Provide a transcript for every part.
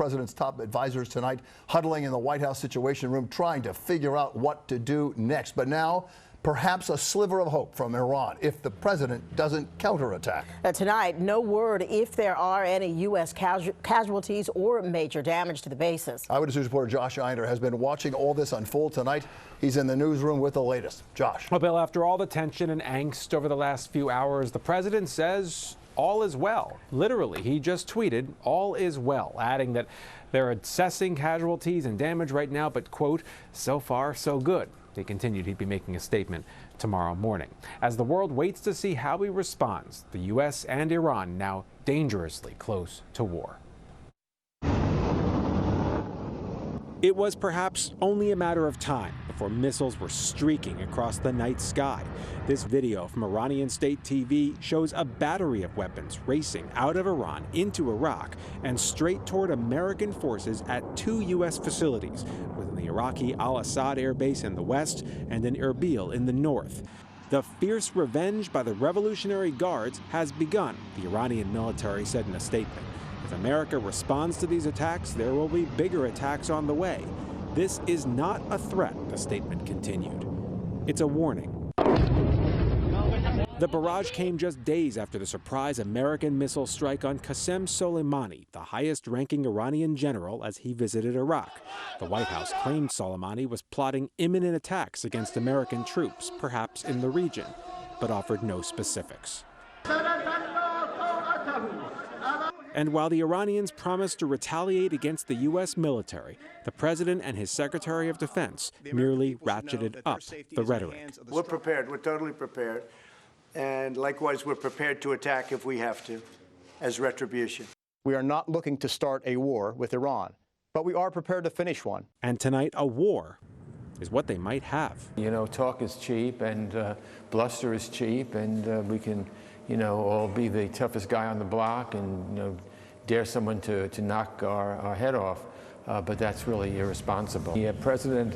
president's top advisors tonight huddling in the White House Situation Room trying to figure out what to do next. But now, perhaps a sliver of hope from Iran if the president doesn't counterattack. Tonight, no word if there are any U.S. casualties or major damage to the bases. Eyewitness News reporter Josh Einder has been watching all this unfold tonight. He's in the newsroom with the latest. Josh. Well, Bill, after all the tension and angst over the last few hours, the president says all is well. Literally, he just tweeted, all is well, adding that they're assessing casualties and damage right now, but, quote, so far, so good. He continued he'd be making a statement tomorrow morning. As the world waits to see how he responds, the U.S. and Iran now dangerously close to war. It was perhaps only a matter of time before missiles were streaking across the night sky. This video from Iranian state TV shows a battery of weapons racing out of Iran into Iraq and straight toward American forces at 2 U.S. facilities within the Iraqi Al-Assad air base in the west and in Erbil in the north. The fierce revenge by the Revolutionary Guards has begun, the Iranian military said in a statement. If America responds to these attacks, there will be bigger attacks on the way. This is not a threat, the statement continued. It's a warning. The barrage came just days after the surprise American missile strike on Qassem Soleimani, the highest-ranking Iranian general, as he visited Iraq. The White House claimed Soleimani was plotting imminent attacks against American troops, perhaps in the region, but offered no specifics. And while the Iranians promised to retaliate against the U.S. military, the president and his Secretary of Defense merely ratcheted up the rhetoric. We're prepared. We're totally prepared. And likewise, we're prepared to attack if we have to, as retribution. We are not looking to start a war with Iran, but we are prepared to finish one. And tonight, a war is what they might have. You know, talk is cheap and bluster is cheap, and we can, you know, all be the toughest guy on the block and, you know, dare someone to knock our head off. But that's really irresponsible. The president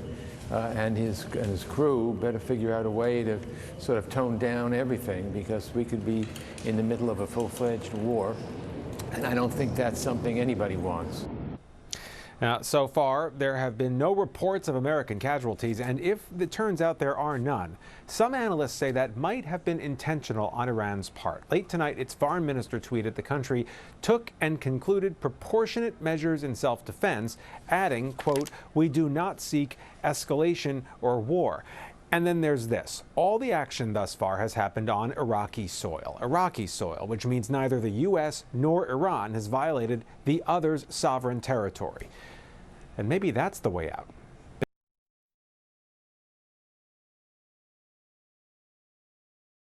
and his crew better figure out a way to sort of tone down everything, because we could be in the middle of a full-fledged war, and I don't think that's something anybody wants. Now, so far, there have been no reports of American casualties, and if it turns out there are none, some analysts say that might have been intentional on Iran's part. Late tonight, its foreign minister tweeted the country took and concluded proportionate measures in self-defense, adding, quote, "We do not seek escalation or war." And then there's this. All the action thus far has happened on Iraqi soil. Iraqi soil, which means neither the U.S. nor Iran has violated the other's sovereign territory. And maybe that's the way out.